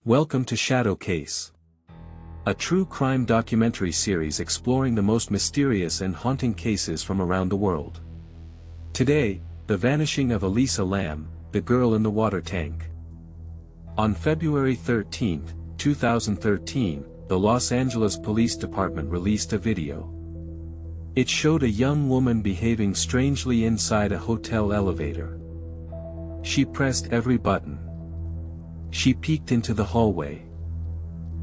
Welcome to Shadow Case, a true crime documentary series exploring the most mysterious and haunting cases from around the world. Today, the vanishing of Elisa Lam, the girl in the water tank. On February 13, 2013, the Los Angeles Police Department released a video. It showed a young woman behaving strangely inside a hotel elevator. She pressed every button. She peeked into the hallway.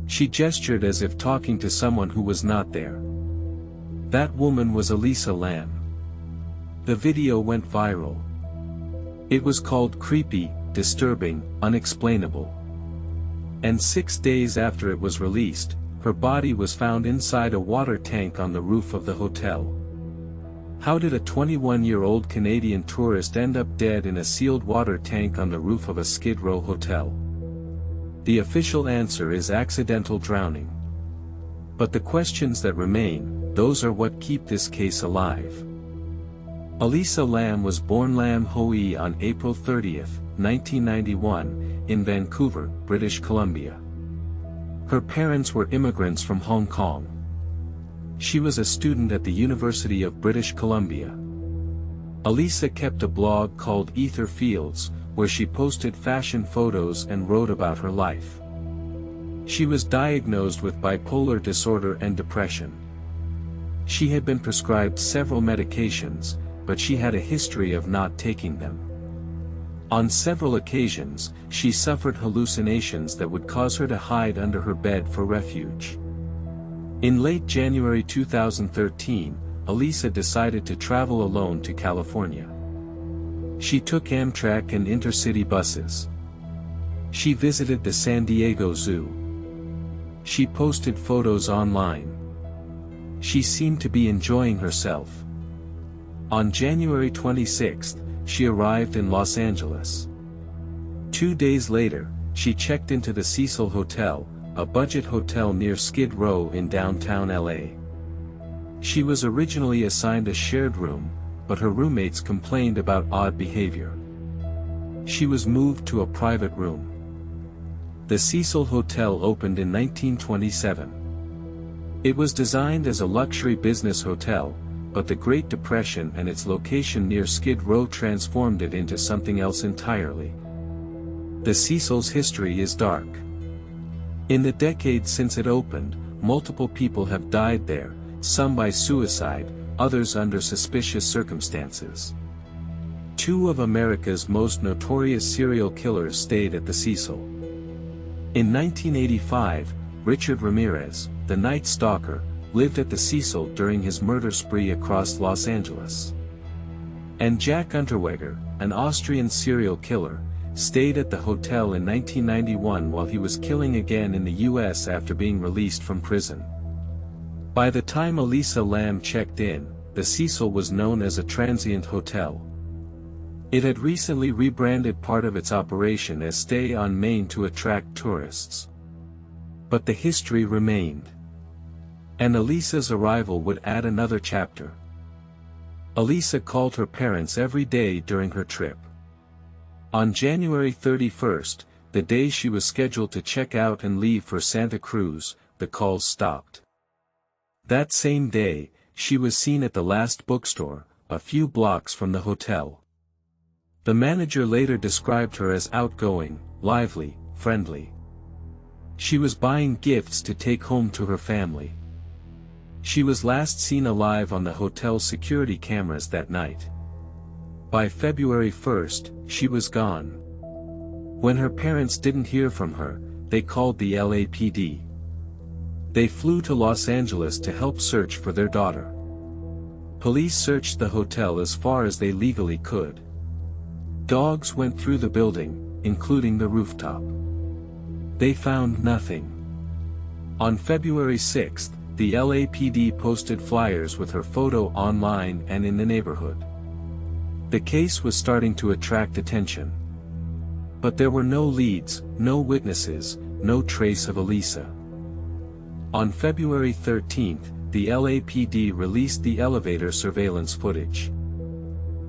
She gestured as if talking to someone who was not there. That woman was Elisa Lam. The video went viral. It was called creepy, disturbing, unexplainable. And 6 days after it was released, her body was found inside a water tank on the roof of the hotel. How did a 21-year-old Canadian tourist end up dead in a sealed water tank on the roof of a Skid Row hotel? The official answer is accidental drowning. But the questions that remain, those are what keep this case alive. Elisa Lam was born Lam Hoi on April 30, 1991, in Vancouver, British Columbia. Her parents were immigrants from Hong Kong. She was a student at the University of British Columbia. Elisa kept a blog called Ether Fields, where she posted fashion photos and wrote about her life. She was diagnosed with bipolar disorder and depression. She had been prescribed several medications, but she had a history of not taking them. On several occasions, she suffered hallucinations that would cause her to hide under her bed for refuge. In late January 2013, Elisa decided to travel alone to California. She took Amtrak and intercity buses. She visited the San Diego Zoo. She posted photos online. She seemed to be enjoying herself. On January 26, she arrived in Los Angeles. 2 days later, she checked into the Cecil Hotel, a budget hotel near Skid Row in downtown LA. She was originally assigned a shared room, but her roommates complained about odd behavior. She was moved to a private room. The Cecil Hotel opened in 1927. It was designed as a luxury business hotel, but the Great Depression and its location near Skid Row transformed it into something else entirely. The Cecil's history is dark. In the decades since it opened, multiple people have died there, some by suicide, others under suspicious circumstances. 2 of America's most notorious serial killers stayed at the Cecil. In 1985, Richard Ramirez, the Night Stalker, lived at the Cecil during his murder spree across Los Angeles. And Jack Unterweger, an Austrian serial killer, stayed at the hotel in 1991 while he was killing again in the US after being released from prison. By the time Elisa Lam checked in, the Cecil was known as a transient hotel. It had recently rebranded part of its operation as Stay on Main to attract tourists. But the history remained. And Elisa's arrival would add another chapter. Elisa called her parents every day during her trip. On January 31, the day she was scheduled to check out and leave for Santa Cruz, the calls stopped. That same day, she was seen at the last bookstore, a few blocks from the hotel. The manager later described her as outgoing, lively, friendly. She was buying gifts to take home to her family. She was last seen alive on the hotel's security cameras that night. By February 1, she was gone. When her parents didn't hear from her, they called the LAPD. They flew to Los Angeles to help search for their daughter. Police searched the hotel as far as they legally could. Dogs went through the building, including the rooftop. They found nothing. On February 6, the LAPD posted flyers with her photo online and in the neighborhood. The case was starting to attract attention. But there were no leads, no witnesses, no trace of Elisa. On February 13, the LAPD released the elevator surveillance footage.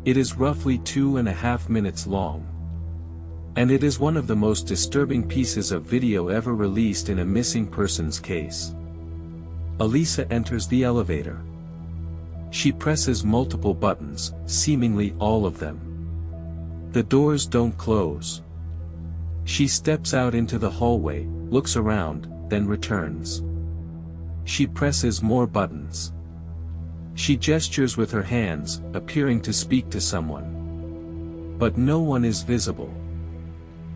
It is roughly 2.5 minutes long. And it is one of the most disturbing pieces of video ever released in a missing persons case. Elisa enters the elevator. She presses multiple buttons, seemingly all of them. The doors don't close. She steps out into the hallway, looks around, then returns. She presses more buttons. She gestures with her hands, appearing to speak to someone. But no one is visible.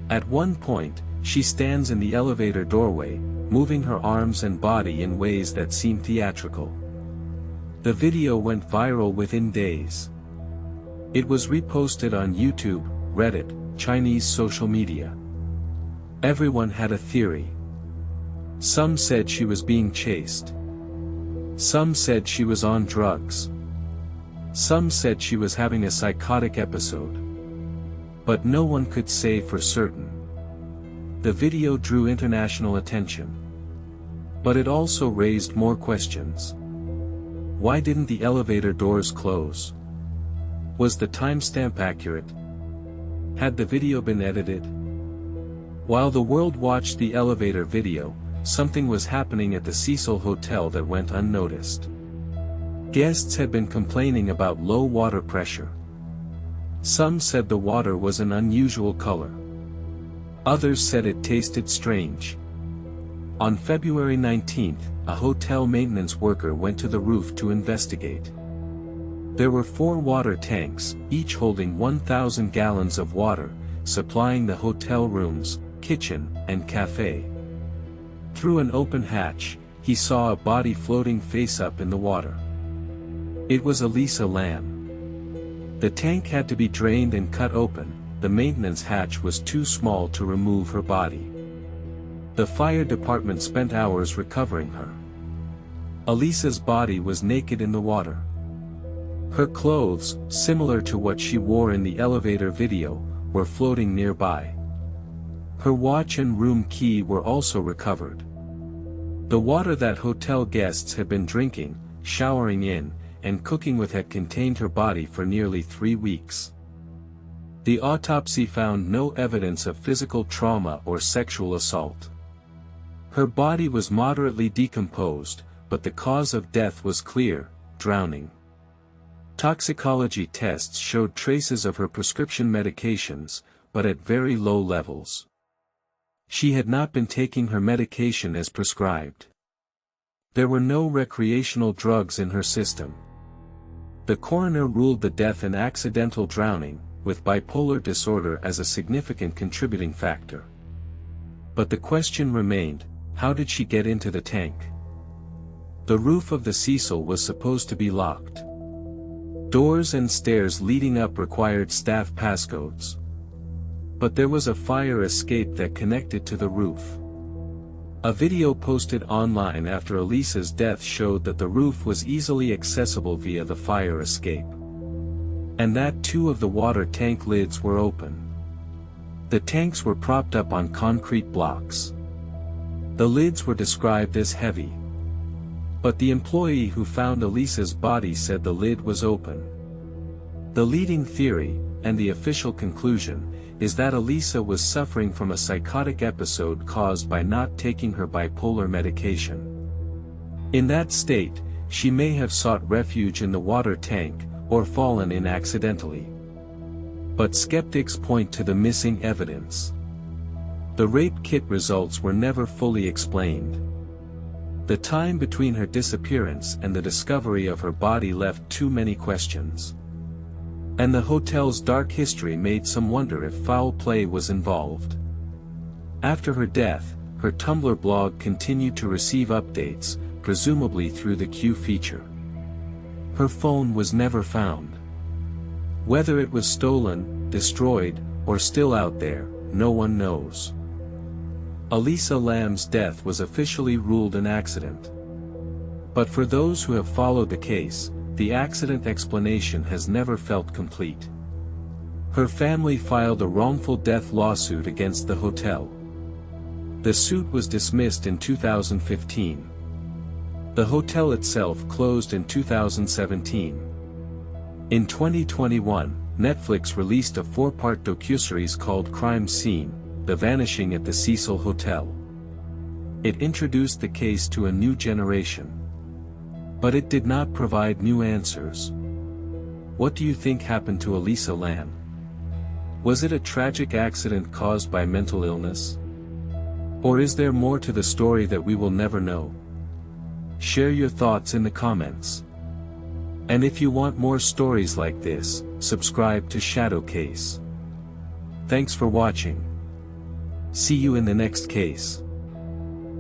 At one point, she stands in the elevator doorway, moving her arms and body in ways that seem theatrical. The video went viral within days. It was reposted on YouTube, Reddit, Chinese social media. Everyone had a theory. Some said she was being chased. Some said she was on drugs. Some said she was having a psychotic episode. But no one could say for certain. The video drew international attention. But it also raised more questions. Why didn't the elevator doors close? Was the timestamp accurate? Had the video been edited? While the world watched the elevator video, something was happening at the Cecil Hotel that went unnoticed. Guests had been complaining about low water pressure. Some said the water was an unusual color. Others said it tasted strange. On February 19, a hotel maintenance worker went to the roof to investigate. There were 4 water tanks, each holding 1,000 gallons of water, supplying the hotel rooms, kitchen, and cafe. Through an open hatch, he saw a body floating face up in the water. It was Elisa Lam. The tank had to be drained and cut open. The maintenance hatch was too small to remove her body. The fire department spent hours recovering her. Elisa's body was naked in the water. Her clothes, similar to what she wore in the elevator video, were floating nearby. Her watch and room key were also recovered. The water that hotel guests had been drinking, showering in, and cooking with had contained her body for nearly 3 weeks. The autopsy found no evidence of physical trauma or sexual assault. Her body was moderately decomposed, but the cause of death was clear: drowning. Toxicology tests showed traces of her prescription medications, but at very low levels. She had not been taking her medication as prescribed. There were no recreational drugs in her system. The coroner ruled the death an accidental drowning, with bipolar disorder as a significant contributing factor. But the question remained: how did she get into the tank? The roof of the Cecil was supposed to be locked. Doors and stairs leading up required staff passcodes. But there was a fire escape that connected to the roof. A video posted online after Elisa's death showed that the roof was easily accessible via the fire escape. And that 2 of the water tank lids were open. The tanks were propped up on concrete blocks. The lids were described as heavy. But the employee who found Elisa's body said the lid was open. The leading theory, and the official conclusion, is that Elisa was suffering from a psychotic episode caused by not taking her bipolar medication. In that state, she may have sought refuge in the water tank, or fallen in accidentally. But skeptics point to the missing evidence. The rape kit results were never fully explained. The time between her disappearance and the discovery of her body left too many questions. And the hotel's dark history made some wonder if foul play was involved. After her death, her Tumblr blog continued to receive updates, presumably through the Q feature. Her phone was never found. Whether it was stolen, destroyed, or still out there, no one knows. Elisa Lam's death was officially ruled an accident. But for those who have followed the case, the accident explanation has never felt complete. Her family filed a wrongful death lawsuit against the hotel. The suit was dismissed in 2015. The hotel itself closed in 2017. In 2021, Netflix released a 4-part docuseries called Crime Scene: The Vanishing at the Cecil Hotel. It introduced the case to a new generation. But it did not provide new answers. What do you think happened to Elisa Lam? Was it a tragic accident caused by mental illness? Or is there more to the story that we will never know? Share your thoughts in the comments. And if you want more stories like this, subscribe to Shadow Case. Thanks for watching. See you in the next case.